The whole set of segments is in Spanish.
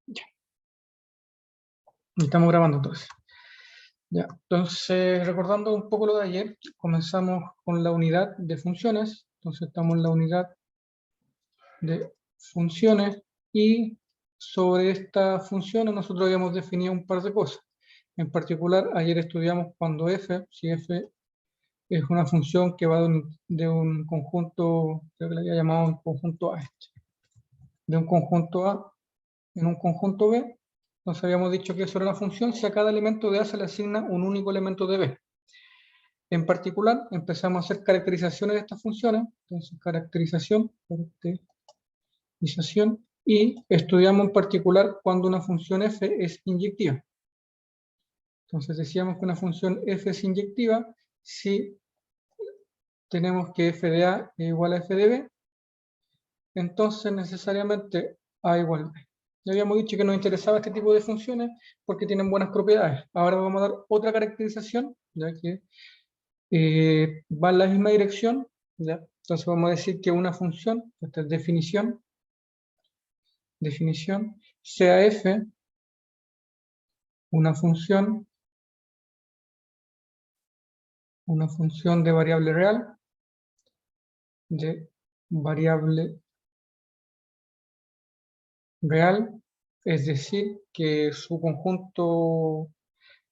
Ya. Estamos grabando entonces. Ya. Entonces, recordando un poco lo de ayer, comenzamos con la unidad de funciones. Entonces estamos en la unidad de funciones y sobre estas funciones nosotros habíamos definido un par de cosas. En particular, ayer estudiamos cuando f, si f es una función que va de un conjunto, creo que le había llamado un conjunto A, de un conjunto A en un conjunto B. Entonces habíamos dicho que eso era una función si a cada elemento de A se le asigna un único elemento de B. En particular, empezamos a hacer caracterizaciones de estas funciones. Entonces, caracterización, y estudiamos en particular cuando una función f es inyectiva. Entonces decíamos que una función f es inyectiva si tenemos que f de A es igual a f de B, entonces necesariamente A igual B. Ya habíamos dicho que nos interesaba este tipo de funciones porque tienen buenas propiedades. Ahora vamos a dar otra caracterización, ya que va en la misma dirección. ¿Ya? Entonces vamos a decir que una función, esta es definición, sea f una función de variable real, es decir, que su conjunto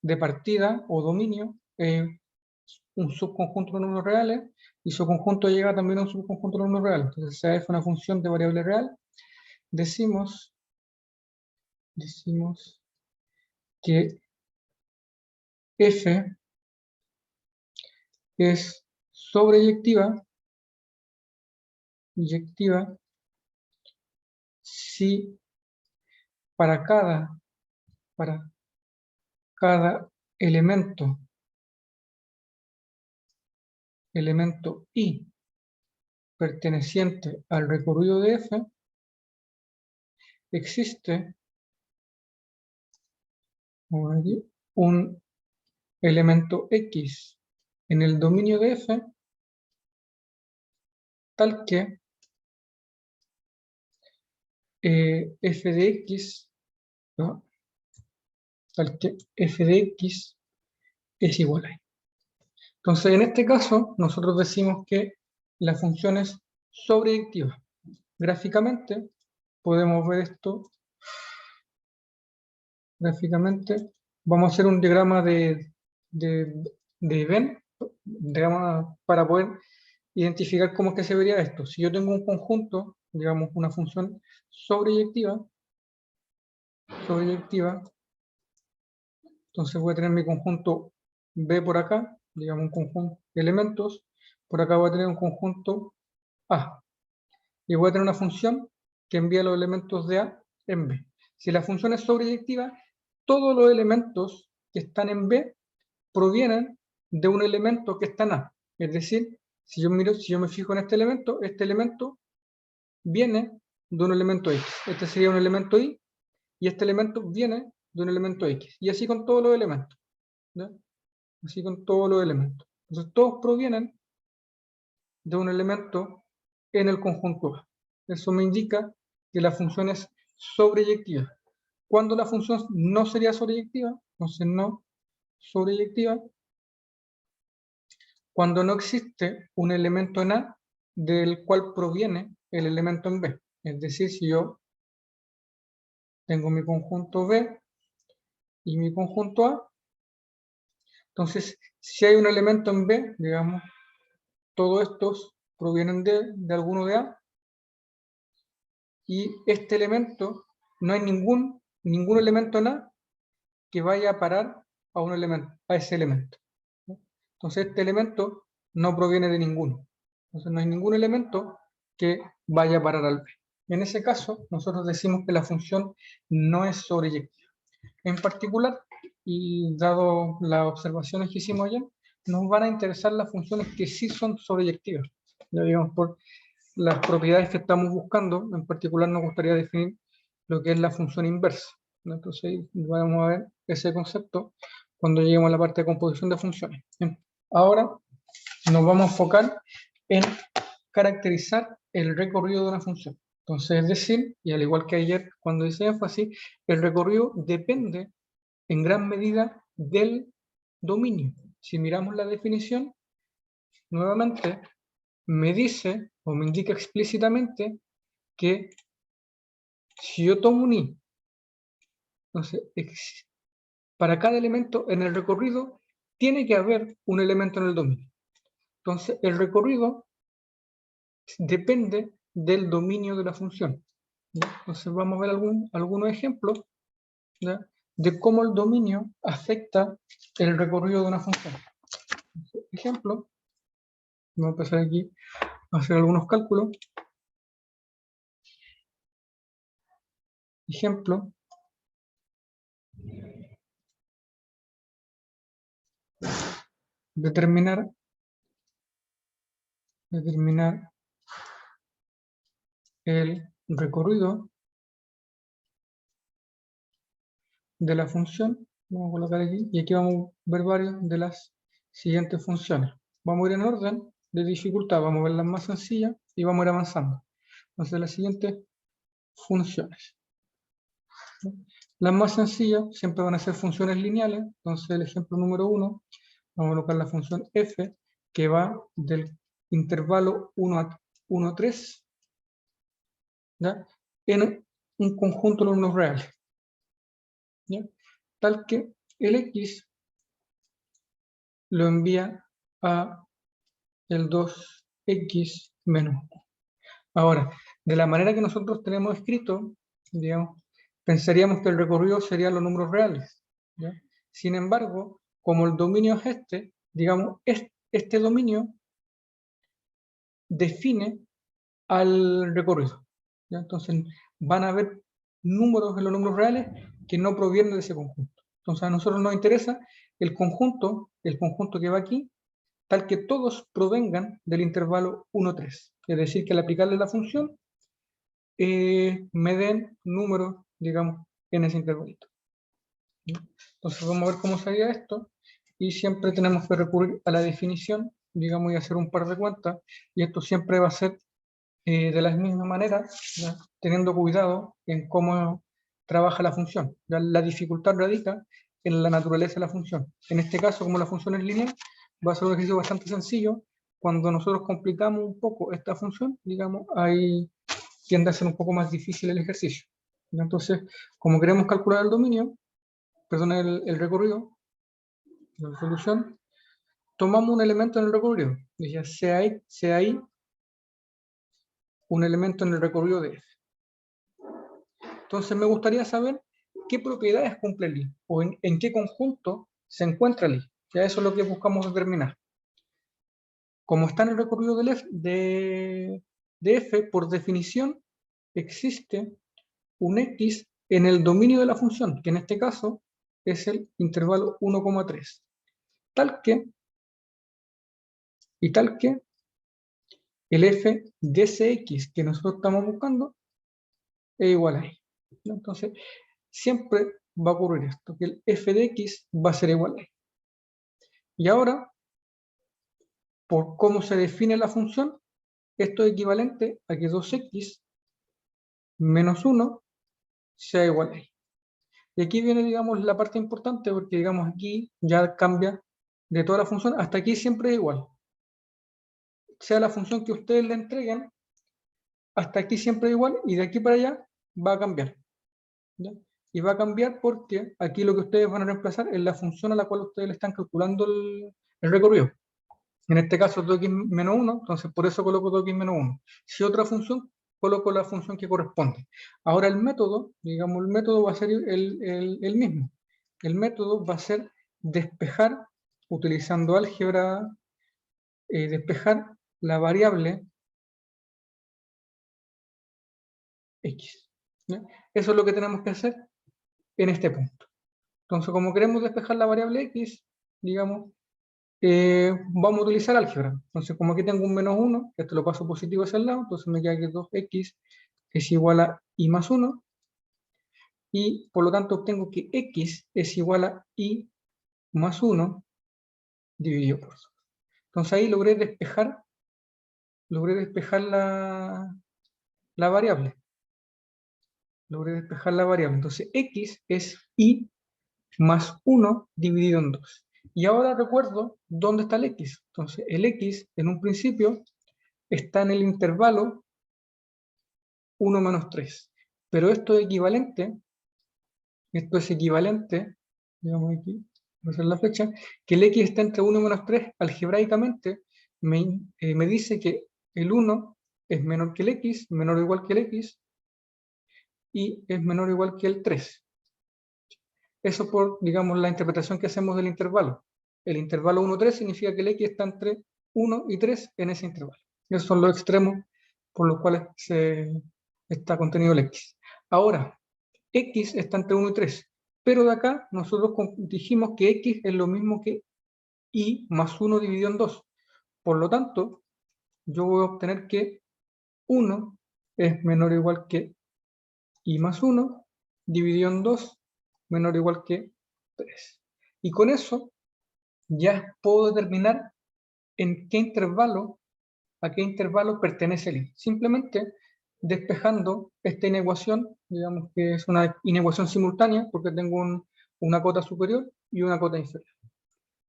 de partida o dominio es un subconjunto de números reales y su conjunto llega también a un subconjunto de números reales. Entonces, sea f una función de variable real, decimos que f es sobreyectiva si para cada elemento i perteneciente al recorrido de f existe un elemento x en el dominio de f tal que f de x, ¿no? Tal que f de x es igual a y. Entonces, en este caso, nosotros decimos que la función es sobreyectiva. Gráficamente, podemos ver esto. Gráficamente, vamos a hacer un diagrama de Venn, diagrama para poder identificar cómo es que se vería esto. Si yo tengo un conjunto, digamos una función sobreyectiva, entonces voy a tener mi conjunto B por acá, digamos un conjunto de elementos, por acá voy a tener un conjunto A, y voy a tener una función que envía los elementos de A en B. Si la función es sobreyectiva, todos los elementos que están en B provienen de un elemento que está en A. Es decir, si yo me fijo en este elemento viene de un elemento X. Este sería un elemento Y, y este elemento viene de un elemento X. Y así con todos los elementos. ¿Ya? Así con todos los elementos. Entonces todos provienen de un elemento en el conjunto A. Eso me indica que la función es sobreyectiva. ¿Cuándo la función no sería sobreyectiva? Entonces no sobreyectiva cuando no existe un elemento en A del cual proviene el elemento en B. Es decir, si yo tengo mi conjunto B y mi conjunto A, entonces si hay un elemento en B, digamos, todos estos provienen de alguno de A, y este elemento, no hay ningún elemento en A que vaya a parar a ese elemento. Entonces este elemento no proviene de ninguno. Entonces no hay ningún elemento que vaya a parar al B. En ese caso, nosotros decimos que la función no es sobreyectiva. En particular, y dado las observaciones que hicimos ayer, nos van a interesar las funciones que sí son sobreyectivas. Ya digamos, por las propiedades que estamos buscando, en particular nos gustaría definir lo que es la función inversa. Entonces, vamos a ver ese concepto cuando lleguemos a la parte de composición de funciones. Bien. Ahora nos vamos a enfocar en caracterizar el recorrido de una función. Entonces, es decir, y al igual que ayer cuando hice énfasis, el recorrido depende en gran medida del dominio. Si miramos la definición, nuevamente me dice o me indica explícitamente que si yo tomo un i, entonces para cada elemento en el recorrido tiene que haber un elemento en el dominio. Entonces el recorrido depende del dominio de la función. ¿Ya? Entonces vamos a ver algunos ejemplos, ¿ya?, de cómo el dominio afecta el recorrido de una función. Ejemplo, vamos a empezar aquí a hacer algunos cálculos. Ejemplo, determinar el recorrido de la función. Vamos a colocar aquí, y aquí vamos a ver varias de las siguientes funciones. Vamos a ir en orden de dificultad, vamos a ver las más sencillas y vamos a ir avanzando. Entonces, las siguientes funciones. Las más sencillas siempre van a ser funciones lineales. Entonces, el ejemplo número 1, vamos a colocar la función f, que va del intervalo 1 a 1, 3, ¿ya?, en un conjunto de números reales, ¿ya?, tal que el x lo envía a el 2x menos 1. Ahora, de la manera que nosotros tenemos escrito, digamos, pensaríamos que el recorrido serían los números reales, ¿ya? Sin embargo, como el dominio es este, digamos, este dominio define al recorrido, ¿ya? Entonces, van a haber números en los números reales que no provienen de ese conjunto. Entonces, a nosotros nos interesa el conjunto que va aquí, tal que todos provengan del intervalo 1, 3. Es decir, que al aplicarle la función, me den números, digamos, en ese intervalito. Entonces vamos a ver cómo sería esto, y siempre tenemos que recurrir a la definición, digamos, y hacer un par de cuentas, y esto siempre va a ser de la misma manera, ¿ya?, teniendo cuidado en cómo trabaja la función. ¿Ya? La dificultad radica en la naturaleza de la función. En este caso, como la función es lineal, va a ser un ejercicio bastante sencillo. Cuando nosotros complicamos un poco esta función, digamos, ahí tiende a ser un poco más difícil el ejercicio. ¿Ya? Entonces, como queremos calcular el dominio, perdón, el recorrido, la solución, tomamos un elemento en el recorrido, ya sea ahí un elemento en el recorrido de f. Entonces me gustaría saber qué propiedades cumple el i, o en qué conjunto se encuentra el i. Ya eso es lo que buscamos determinar. Como está en el recorrido de f, por definición, existe un x en el dominio de la función, que en este caso es el intervalo 1,3. Tal que el f de ese x que nosotros estamos buscando es igual a y. Entonces, siempre va a ocurrir esto, que el f de x va a ser igual a y. Y ahora, por cómo se define la función, esto es equivalente a que 2x menos 1 sea igual a y. Y aquí viene, digamos, la parte importante, porque, digamos, aquí ya cambia de toda la función, hasta aquí siempre es igual. Sea la función que ustedes le entreguen, hasta aquí siempre es igual, y de aquí para allá va a cambiar, ¿ya? Y va a cambiar porque aquí lo que ustedes van a reemplazar es la función a la cual ustedes le están calculando el recorrido. En este caso 2x menos 1, entonces por eso coloco 2x menos 1. Si otra función, coloco la función que corresponde. Ahora el método, digamos, el método va a ser el mismo. El método va a ser despejar, utilizando álgebra, despejar la variable x, ¿ya? Eso es lo que tenemos que hacer en este punto. Entonces, como queremos despejar la variable x, digamos, vamos a utilizar álgebra. Entonces, como aquí tengo un menos 1, esto lo paso positivo hacia el lado, entonces me queda que 2x es igual a y más 1, y por lo tanto obtengo que x es igual a y más 1 dividido por 2. Entonces ahí logré despejar la variable. logré despejar la variable. Entonces x es y más 1 dividido en 2. Y ahora recuerdo dónde está el x. Entonces el x en un principio está en el intervalo 1 menos 3. Pero esto es equivalente, digamos aquí, voy a hacer la flecha, que el x está entre 1 y menos 3, algebraicamente me dice que el 1 es menor que el x, menor o igual que el x, y es menor o igual que el 3. Eso por, digamos, la interpretación que hacemos del intervalo. El intervalo 1-3 significa que el x está entre 1 y 3 en ese intervalo. Esos son los extremos por los cuales está contenido el x. Ahora, x está entre 1 y 3, pero de acá nosotros dijimos que x es lo mismo que y más 1 dividido en 2. Por lo tanto, yo voy a obtener que 1 es menor o igual que y más 1 dividido en 2 menor o igual que 3. Y con eso ya puedo determinar en qué intervalo, a qué intervalo pertenece el y. Simplemente despejando esta inecuación, digamos que es una inecuación simultánea porque tengo una cota superior y una cota inferior.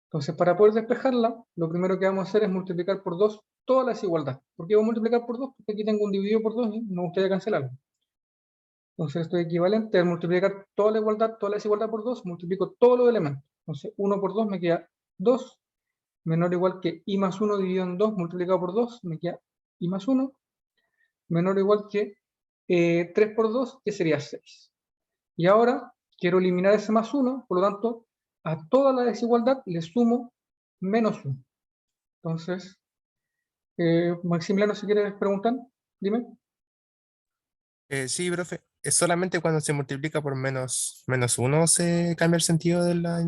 Entonces, para poder despejarla, lo primero que vamos a hacer es multiplicar por 2 toda la desigualdad. ¿Por qué voy a multiplicar por 2? Porque aquí tengo un dividido por 2 y me gustaría cancelarlo. Entonces esto es equivalente a multiplicar toda la igualdad, toda la desigualdad por 2, multiplico todos los elementos. Entonces 1 por 2 me queda 2, menor o igual que i más 1 dividido en 2 multiplicado por 2, me queda i más 1, menor o igual que 3 por 2, que sería 6. Y ahora quiero eliminar ese más 1, por lo tanto, a toda la desigualdad le sumo menos 1. Entonces, Maximiliano, si quieres preguntar, dime. Sí, profe. Es solamente cuando se multiplica por menos 1 se cambia el sentido de la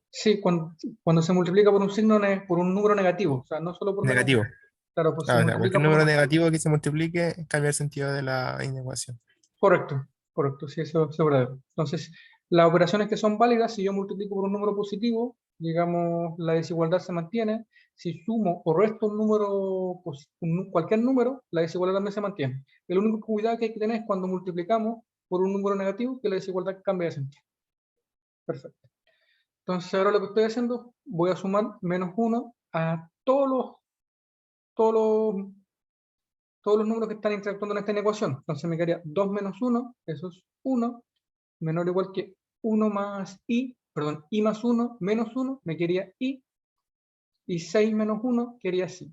Sí, cuando se multiplica por un signo, por un número negativo, o sea, no solo por menos 1. negativo. Claro, pues se Ah, o sea, multiplica cualquier por número uno. negativo que se multiplique cambia el sentido de la inecuación. Correcto, correcto, sí, eso es verdadero. Entonces, las operaciones que son válidas, si yo multiplico por un número positivo, digamos, la desigualdad se mantiene. Si sumo o resto un número, cualquier número, la desigualdad también se mantiene. El único cuidado que hay que tener es cuando multiplicamos por un número negativo, que la desigualdad cambia de sentido. Perfecto. Entonces, ahora lo que estoy haciendo, voy a sumar menos 1 a todos los, todos los números que están interactuando en esta inecuación. Entonces me quedaría 2 menos 1, eso es 1, menor o igual que 1 más i, perdón, i más 1 menos 1, me quedaría i, y 6 menos 1 quedaría 5.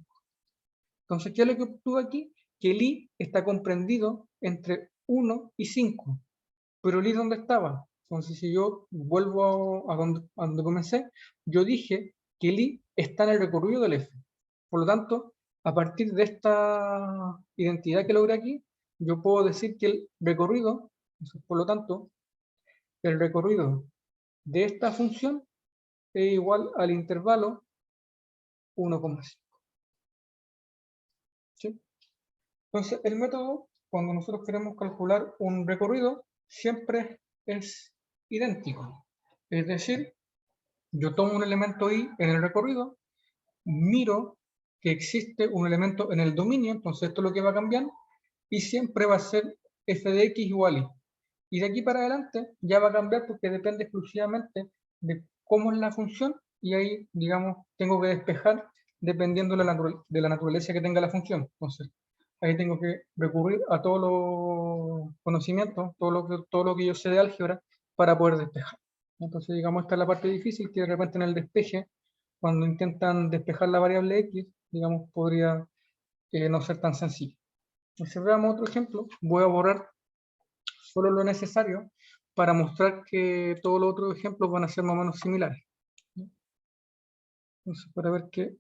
Entonces, ¿qué es lo que obtuve aquí? Que el i está comprendido entre 1 y 5. Pero el i, ¿dónde estaba? Entonces, si yo vuelvo a donde comencé, yo dije que el i está en el recorrido del f. Por lo tanto, a partir de esta identidad que logré aquí, yo puedo decir que el recorrido, por lo tanto, el recorrido de esta función es igual al intervalo 1,5. ¿Sí? Entonces, el método, cuando nosotros queremos calcular un recorrido, siempre es idéntico. Es decir, yo tomo un elemento i en el recorrido, miro que existe un elemento en el dominio, entonces esto es lo que va a cambiar, y siempre va a ser f de x igual i. Y de aquí para adelante ya va a cambiar porque depende exclusivamente de cómo es la función, y ahí, digamos, tengo que despejar dependiendo de la naturaleza que tenga la función. Entonces, ahí tengo que recurrir a todos los conocimientos, todo lo que yo sé de álgebra para poder despejar. Entonces, digamos, esta es la parte difícil, que de repente en el despeje, cuando intentan despejar la variable x, digamos, podría no ser tan sencillo. Entonces, veamos otro ejemplo. Voy a borrar solo lo necesario para mostrar que todos los otros ejemplos van a ser más o menos similares. Entonces, para ver que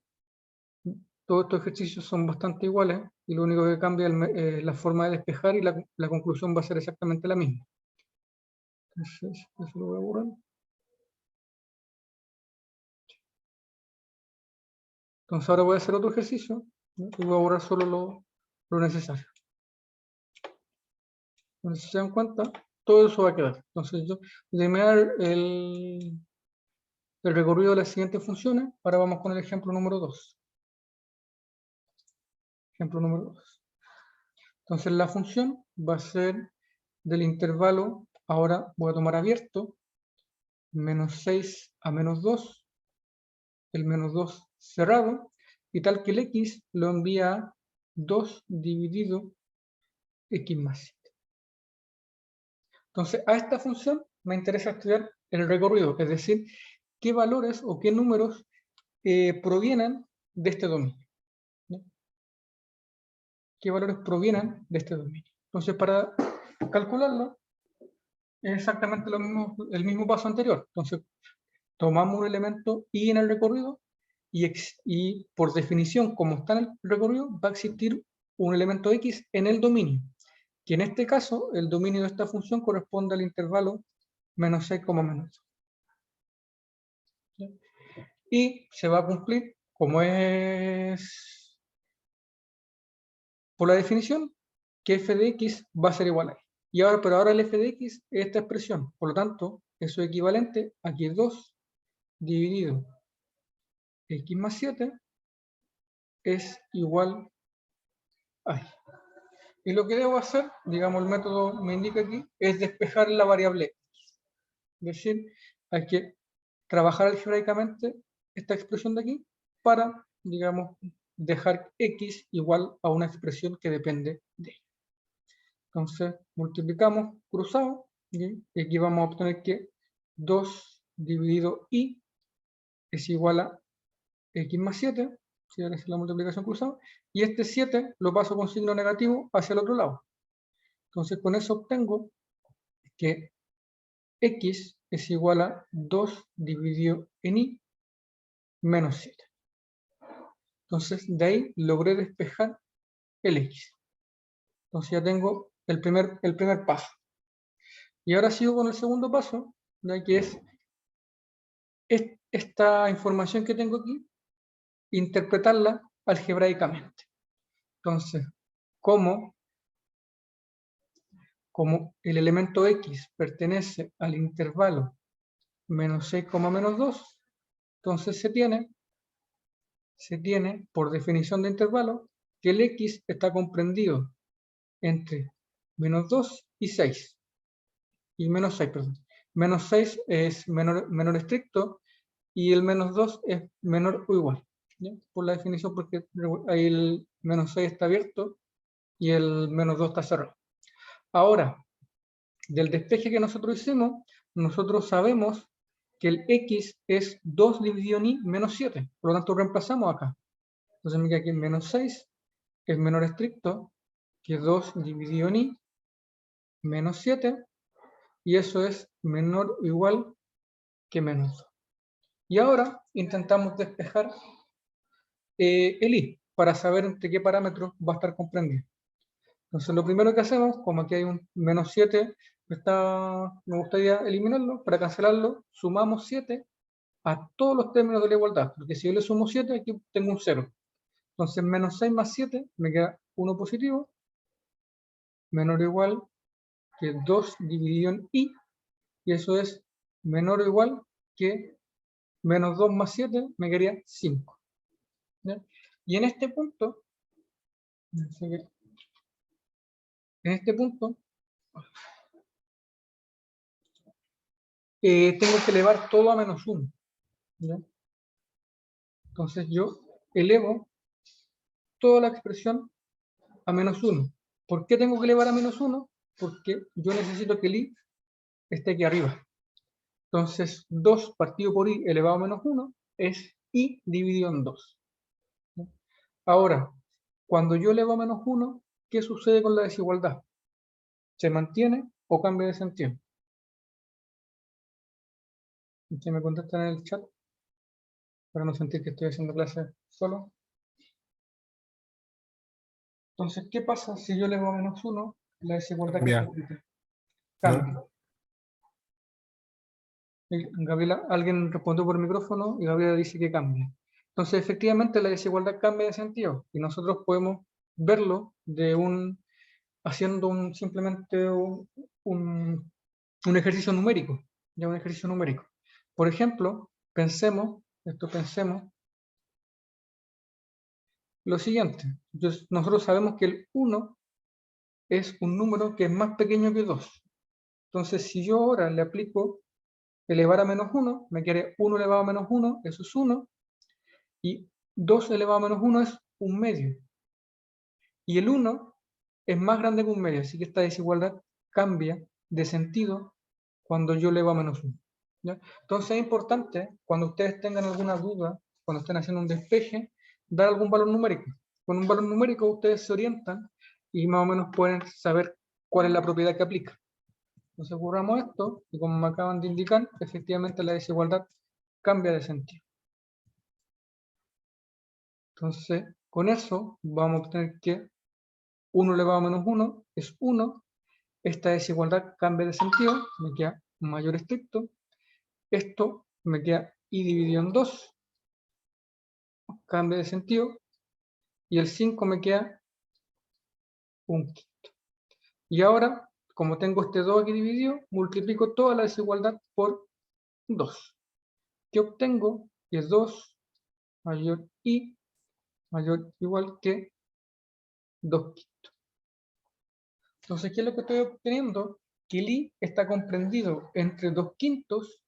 todos estos ejercicios son bastante iguales y lo único que cambia es la forma de despejar y la conclusión va a ser exactamente la misma. Entonces, eso lo voy a borrar. Entonces ahora voy a hacer otro ejercicio, ¿no? Y voy a borrar solo lo necesario. Entonces, si se dan cuenta, todo eso va a quedar. Entonces yo eliminar el recorrido de las siguientes funciones. Ahora vamos con el ejemplo número 2. Ejemplo número 2. Entonces la función va a ser del intervalo, ahora voy a tomar abierto, menos 6 a menos 2, el menos 2 cerrado, y tal que el x lo envía a 2 dividido x más 7. Entonces, a esta función me interesa estudiar el recorrido, es decir, qué valores o qué números provienen de este dominio. ¿No? ¿Qué valores provienen de este dominio? Entonces, para calcularlo, es exactamente lo mismo, el mismo paso anterior. Entonces, tomamos un elemento y en el recorrido y por definición, como está en el recorrido, va a existir un elemento x en el dominio, que en este caso el dominio de esta función corresponde al intervalo menos 6, menos. ¿Sí? Y se va a cumplir, como es por la definición, que f de x va a ser igual a y. Pero ahora el f de x es esta expresión, por lo tanto, eso es equivalente a que 2 dividido x más 7 es igual a y. Y lo que debo hacer, digamos, el método me indica aquí, es despejar la variable x. Es decir, hay que trabajar algebraicamente esta expresión de aquí para, digamos, dejar x igual a una expresión que depende de ella. Entonces, multiplicamos cruzado, y aquí vamos a obtener que 2 dividido y es igual a x más 7, si ahora es la multiplicación cruzada, y este 7 lo paso con signo negativo hacia el otro lado. Entonces, con eso obtengo que x es igual a 2 dividido en y menos 7. Entonces, de ahí logré despejar el x. Entonces ya tengo el primer paso. Y ahora sigo con el segundo paso, ¿no? Que es esta información que tengo aquí, interpretarla algebraicamente. Entonces, como el elemento x pertenece al intervalo menos 6, menos 2, entonces se tiene, por definición de intervalo, que el x está comprendido entre menos 2 y 6. Y menos 6, perdón. Menos 6 es menor estricto y el menos 2 es menor o igual. ¿Ya? Por la definición, porque ahí el menos 6 está abierto y el menos 2 está cerrado. Ahora, del despeje que nosotros hicimos, nosotros sabemos que el x es 2 dividido en y menos 7. Por lo tanto, reemplazamos acá. Entonces me queda que menos 6 es menor estricto que 2 dividido en y menos 7. Y eso es menor o igual que menos 2. Y ahora intentamos despejar el y para saber entre qué parámetros va a estar comprendido. Entonces lo primero que hacemos, como aquí hay un menos 7, me gustaría eliminarlo. Para cancelarlo, sumamos 7 a todos los términos de la igualdad, porque si yo le sumo 7, aquí tengo un 0. Entonces menos 6 más 7 me queda 1 positivo, menor o igual que 2 dividido en y eso es menor o igual que menos 2 más 7 me quedaría 5. ¿Ya? Y en este punto, tengo que elevar todo a menos 1. ¿Ya? Entonces yo elevo toda la expresión a menos 1. ¿Por qué tengo que elevar a menos 1? Porque yo necesito que el i esté aquí arriba. Entonces 2 partido por i elevado a menos 1 es i dividido en 2. ¿Ya? Ahora, cuando yo elevo a menos 1, ¿qué sucede con la desigualdad? ¿Se mantiene o cambia de sentido? ¿Usted me contesta en el chat? Para no sentir que estoy haciendo clase solo. Entonces, ¿qué pasa si yo elevo a menos 1? La desigualdad cambia. ¿No? Gabriela, alguien respondió por el micrófono y Gabriela dice que cambia. Entonces, efectivamente, la desigualdad cambia de sentido y nosotros podemos verlo haciendo simplemente un ejercicio numérico. Ya un ejercicio numérico. Por ejemplo, pensemos lo siguiente. Nosotros sabemos que el 1 es un número que es más pequeño que 2. Entonces, si yo ahora le aplico elevar a menos 1, me queda 1 elevado a menos 1, eso es 1, y 2 elevado a menos 1 es un medio. Y el 1 es más grande que un medio, así que esta desigualdad cambia de sentido cuando yo elevo a menos 1. ¿Ya? Entonces es importante, cuando ustedes tengan alguna duda, cuando estén haciendo un despeje, dar algún valor numérico. Con un valor numérico ustedes se orientan y más o menos pueden saber cuál es la propiedad que aplica. Entonces borramos esto, y como me acaban de indicar, efectivamente la desigualdad cambia de sentido. Entonces, con eso vamos a obtener que 1 elevado a menos 1 es 1. Esta desigualdad cambia de sentido, me queda mayor estricto. Esto me queda y dividido en 2, cambia de sentido. Y el 5 me queda un quinto. Y ahora, como tengo este 2 aquí dividido, multiplico toda la desigualdad por 2. ¿Qué obtengo? Que 2 mayor y mayor o igual que 2 quintos. Entonces, ¿qué es lo que estoy obteniendo? Que el i está comprendido entre 2 quintos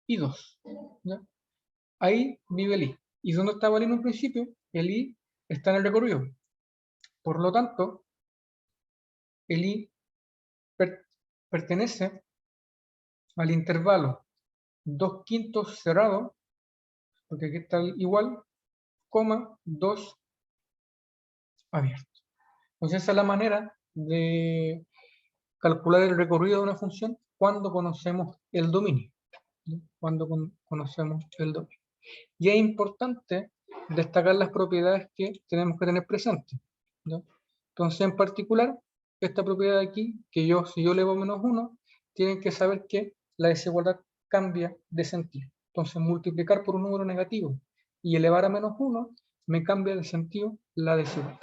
y 2. ¿Ya? Ahí vive el i. ¿Y dónde estaba el i en un principio? El i está en el recorrido. Por lo tanto, el i pertenece al intervalo 2 quintos cerrado, porque aquí está el igual, coma, 2 abierto. Entonces esa es la manera de calcular el recorrido de una función cuando conocemos el dominio. ¿Sí? Cuando conocemos el dominio. Y es importante destacar las propiedades que tenemos que tener presentes. ¿Ya? Entonces, en particular, esta propiedad de aquí, que si yo elevo a menos 1, tienen que saber que la desigualdad cambia de sentido. Entonces, multiplicar por un número negativo y elevar a menos 1 me cambia de sentido la desigualdad.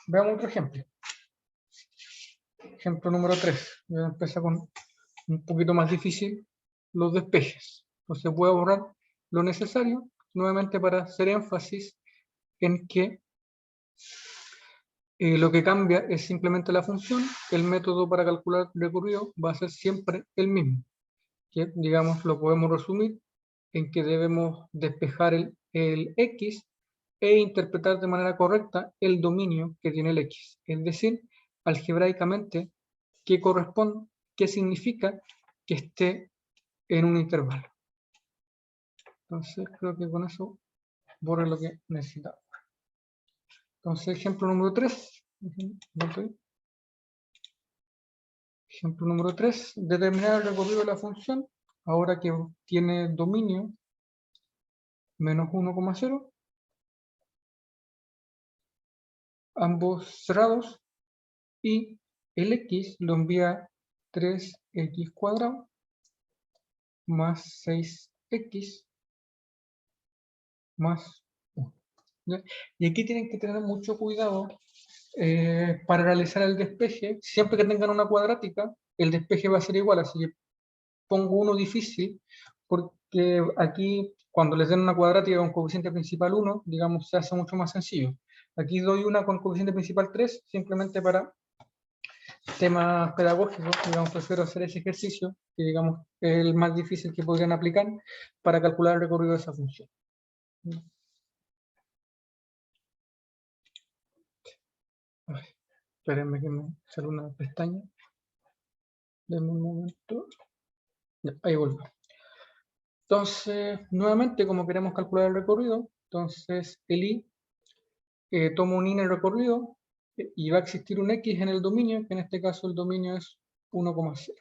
Veamos otro ejemplo. Ejemplo número 3. Voy a empezar con un poquito más difícil, los despejes. Entonces voy a borrar lo necesario, nuevamente para hacer énfasis en que lo que cambia es simplemente la función. El método para calcular el recorrido va a ser siempre el mismo, que digamos lo podemos resumir en que debemos despejar el x e interpretar de manera correcta el dominio que tiene el x, es decir, algebraicamente qué corresponde, qué significa que esté en un intervalo. Entonces creo que con eso borre lo que necesitaba. Entonces ejemplo número 3. Ejemplo número 3, determinar el recorrido de la función, ahora que tiene dominio menos 1,0, ambos cerrados, y el x lo envía 3x cuadrado más 6x más 1. ¿Ya? Y aquí tienen que tener mucho cuidado para realizar el despeje. Siempre que tengan una cuadrática, el despeje va a ser igual, así que pongo uno difícil, porque aquí cuando les den una cuadrática con coeficiente principal 1, digamos, se hace mucho más sencillo. Aquí doy una con coeficiente principal 3, simplemente para temas pedagógicos, digamos, prefiero hacer ese ejercicio, que digamos es el más difícil que podrían aplicar para calcular el recorrido de esa función. Ay, espérenme que me sale una pestaña. Denme un momento. Ya, ahí vuelvo. Entonces, nuevamente, como queremos calcular el recorrido, entonces el i toma un i en el recorrido y va a existir un x en el dominio, que en este caso el dominio es 1,0.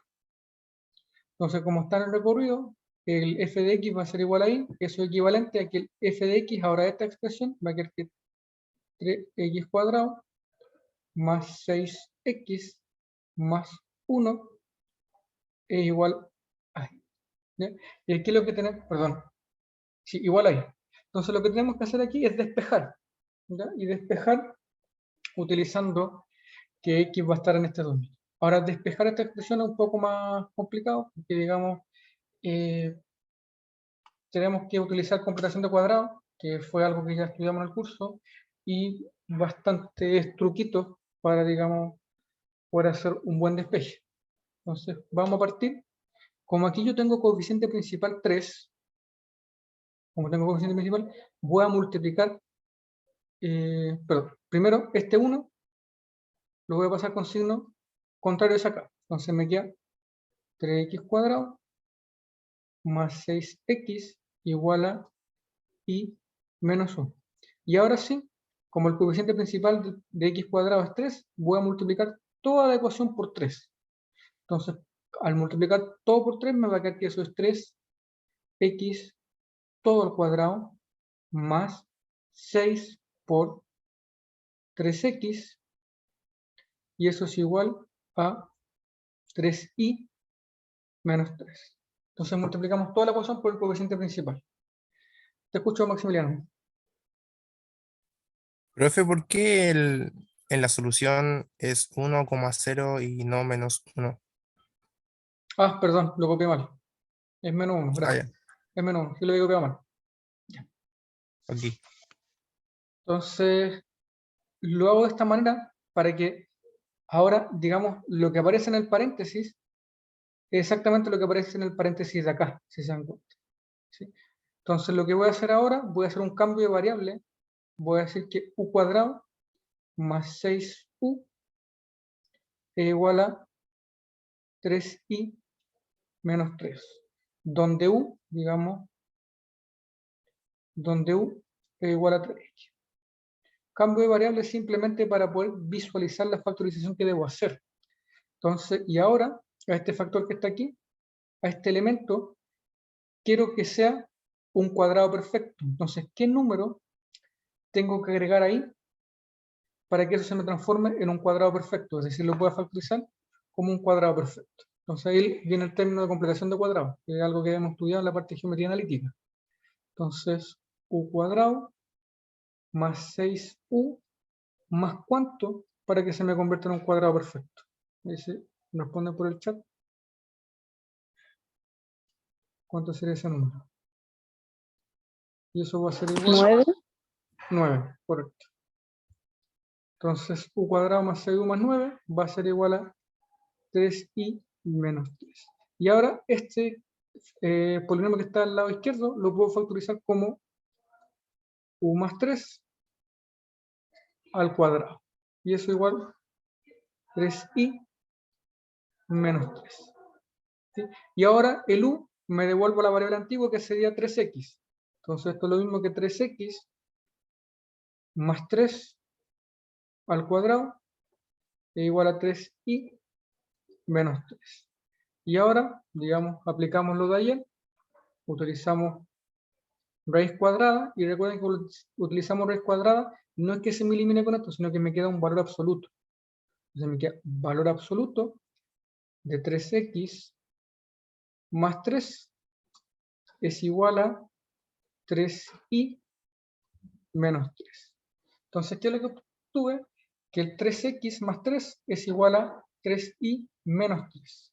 Entonces, como está en el recorrido, el f de x va a ser igual a i, eso es equivalente a que el f de x, ahora esta expresión, va a quedar que 3x cuadrado más 6x más 1 es igual a i. ¿Ya? Y aquí lo que tenemos, perdón, sí, igual a i. Entonces lo que tenemos que hacer aquí es despejar, ¿ya? Y despejar utilizando que x va a estar en este dominio. Ahora, despejar esta expresión es un poco más complicado, porque digamos, tenemos que utilizar completación de cuadrado, que fue algo que ya estudiamos en el curso, y bastantes truquitos para, digamos, poder hacer un buen despeje. Entonces, vamos a partir. Como aquí yo tengo coeficiente principal 3, como tengo coeficiente principal, voy a multiplicar, perdón, primero este 1 lo voy a pasar con signo contrario hacia acá. Entonces me queda 3x cuadrado más 6x igual a y menos 1. Y ahora sí, como el coeficiente principal de x cuadrado es 3, voy a multiplicar toda la ecuación por 3. Entonces, al multiplicar todo por 3, me va a quedar que eso es 3x todo al cuadrado más 6 por 3x, y eso es igual a 3y menos 3. Entonces multiplicamos toda la ecuación por el coeficiente principal. Te escucho, Maximiliano. Profe, ¿por qué en la solución es 1,0 y no menos 1? Ah, perdón, lo copié mal. Es menos 1, Ah, gracias. ya, Es menos 1, yo lo había copiado mal. aquí. Entonces, lo hago de esta manera para que ahora, digamos, lo que aparece en el paréntesis es exactamente lo que aparece en el paréntesis de acá, si se dan cuenta. ¿Sí? Entonces, lo que voy a hacer ahora, voy a hacer un cambio de variable. Voy a decir que u cuadrado más 6u es igual a 3i menos 3. Donde u, digamos, donde u es igual a 3x. Cambio de variable simplemente para poder visualizar la factorización que debo hacer. Entonces, y ahora, a este factor que está aquí, a este elemento, quiero que sea un cuadrado perfecto. Entonces, ¿qué número tengo que agregar ahí para que eso se me transforme en un cuadrado perfecto? Es decir, lo pueda factorizar como un cuadrado perfecto. Entonces ahí viene el término de completación de cuadrado, que es algo que hemos estudiado en la parte de geometría analítica. Entonces, u cuadrado más 6u más cuánto para que se me convierta en un cuadrado perfecto. Ese nos pone por el chat. ¿Cuánto sería ese número? Y eso va a ser igual a 9. 9, correcto. Entonces, u cuadrado más 6u más 9 va a ser igual a 3i menos 3. Y ahora este polinomio que está al lado izquierdo lo puedo factorizar como u más 3 al cuadrado. Y eso igual a 3i menos 3. ¿Sí? Y ahora el u me devuelvo la variable antigua que sería 3x. Entonces esto es lo mismo que 3x más 3 al cuadrado es igual a 3i menos 3. Y ahora, digamos, aplicamos lo de ayer, utilizamos raíz cuadrada, y recuerden que utilizamos raíz cuadrada, no es que se me elimine con esto, sino que me queda un valor absoluto. Entonces me queda valor absoluto de 3x más 3 es igual a 3i menos 3. Entonces, ¿qué es lo que obtuve? Que el 3x más 3 es igual a 3i menos 3.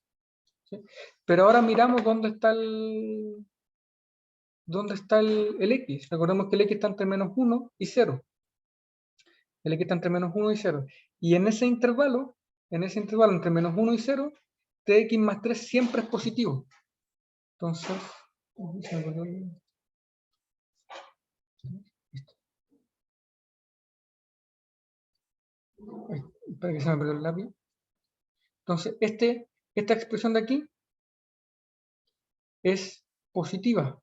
¿Sí? Pero ahora miramos dónde está el x. Recordemos que el x está entre menos 1 y 0. El x está entre menos 1 y 0. Y en ese intervalo entre menos 1 y 0, tx más 3 siempre es positivo. Entonces, espera que se me perdió el lápiz. Entonces, esta expresión de aquí es positiva.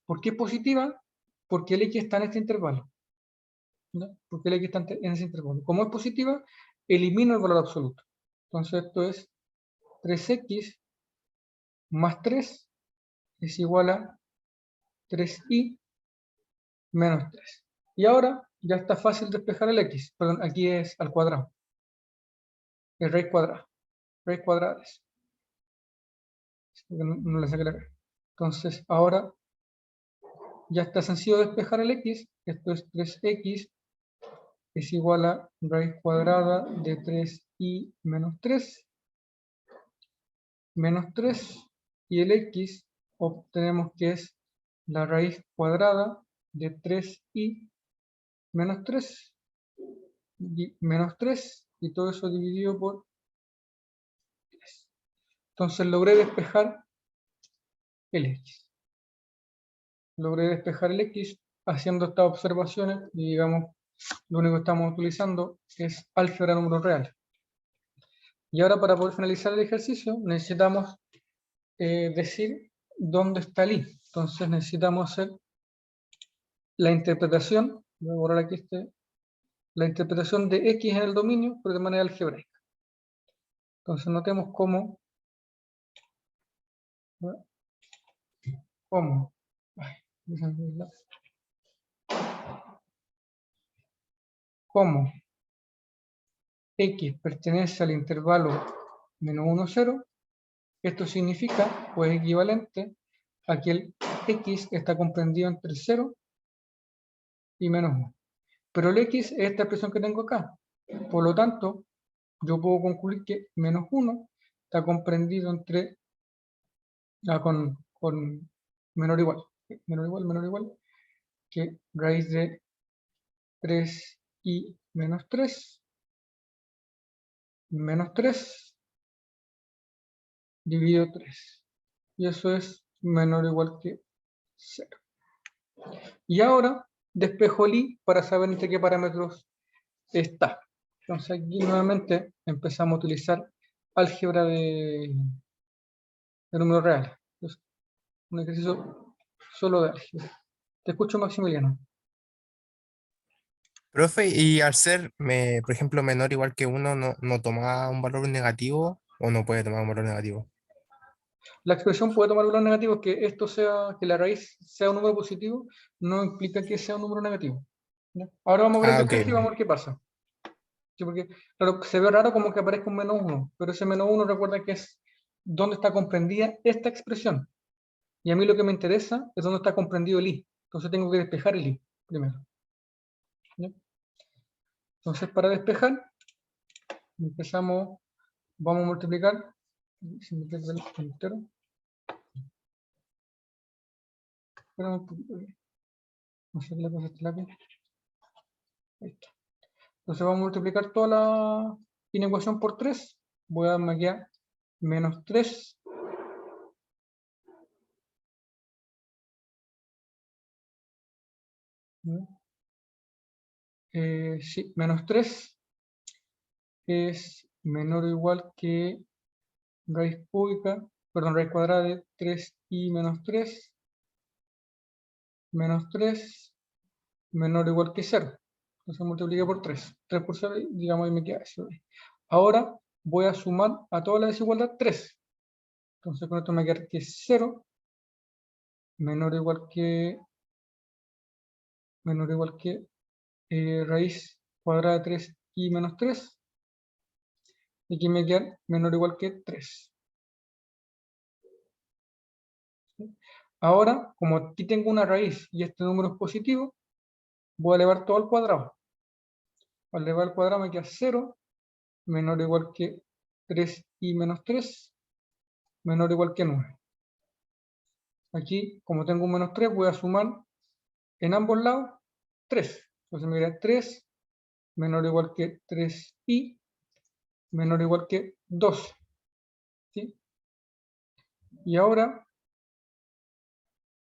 ¿Por qué es positiva? Porque el x está en este intervalo. ¿No? Porque el x está en ese intervalo. Como es positiva, elimino el valor absoluto. Entonces esto es 3x más 3 es igual a 3i menos 3. Y ahora ya está fácil despejar el x. Perdón, aquí es al cuadrado. Es raíz cuadrada. Raíz cuadrada es. No le saqué la cara. Entonces ahora ya está sencillo despejar el x. Esto es 3x es igual a raíz cuadrada de 3i menos 3 menos 3, y el x obtenemos que es la raíz cuadrada de 3i menos 3 menos 3 y todo eso dividido por 3. Entonces logré despejar el X. Logré despejar el X haciendo estas observaciones y digamos, lo único que estamos utilizando es álgebra de números reales. Y ahora para poder finalizar el ejercicio necesitamos decir dónde está el I. Entonces necesitamos hacer la interpretación, voy a borrar aquí la interpretación de X en el dominio, pero de manera algebraica. Entonces notemos cómo X pertenece al intervalo menos 1, 0. Esto significa, o es equivalente, a que el X está comprendido entre 0 y menos 1. Pero el X es esta expresión que tengo acá. Por lo tanto, yo puedo concluir que menos 1 está comprendido entre con menor o igual, que raíz de 3i menos 3 menos 3 dividido 3. Y eso es menor o igual que 0. Y ahora despejo el i para saber entre qué parámetros está. Entonces aquí nuevamente empezamos a utilizar álgebra de números reales. Entonces, un ejercicio solo de álgebra. Te escucho, Maximiliano. Profe, y al ser, por ejemplo, menor o igual que 1, ¿no toma un valor negativo o no puede tomar un valor negativo? La expresión puede tomar valor negativo, que esto sea, que la raíz sea un número positivo, no implica que sea un número negativo. ¿Ya? Ahora vamos a ver el Ok. despeje y vamos a ver qué pasa. ¿Sí? Porque claro, se ve raro como que aparezca un menos 1, pero ese menos 1 recuerda que es dónde está comprendida esta expresión. Y a mí lo que me interesa es dónde está comprendido el i. Entonces tengo que despejar el i primero. ¿Ya? Entonces para despejar, vamos a multiplicar. Si me pierdo el entero. Espera un poquito. No sé qué le pasa a este lápiz. Ahí está. Entonces vamos a multiplicar toda la inecuación por 3. Voy a darme aquí a menos 3. Sí, menos 3 es menor o igual que raíz cúbica, perdón, raíz cuadrada de 3i menos 3 menos 3 menor o igual que 0. Entonces multipliqué por 3. 3 por 0, digamos, y me queda eso. Ahora voy a sumar a toda la desigualdad 3. Entonces con esto me queda que 0 menor o igual que raíz cuadrada de 3i menos 3. Y aquí me queda menor o igual que 3. Ahora, como aquí tengo una raíz y este número es positivo, voy a elevar todo al cuadrado. Al elevar al cuadrado me queda 0 menor o igual que 3i menos 3 menor o igual que 9. Aquí, como tengo un menos 3, voy a sumar en ambos lados 3. Entonces me queda 3 menor o igual que 3i menor o igual que 12. ¿Sí? Y ahora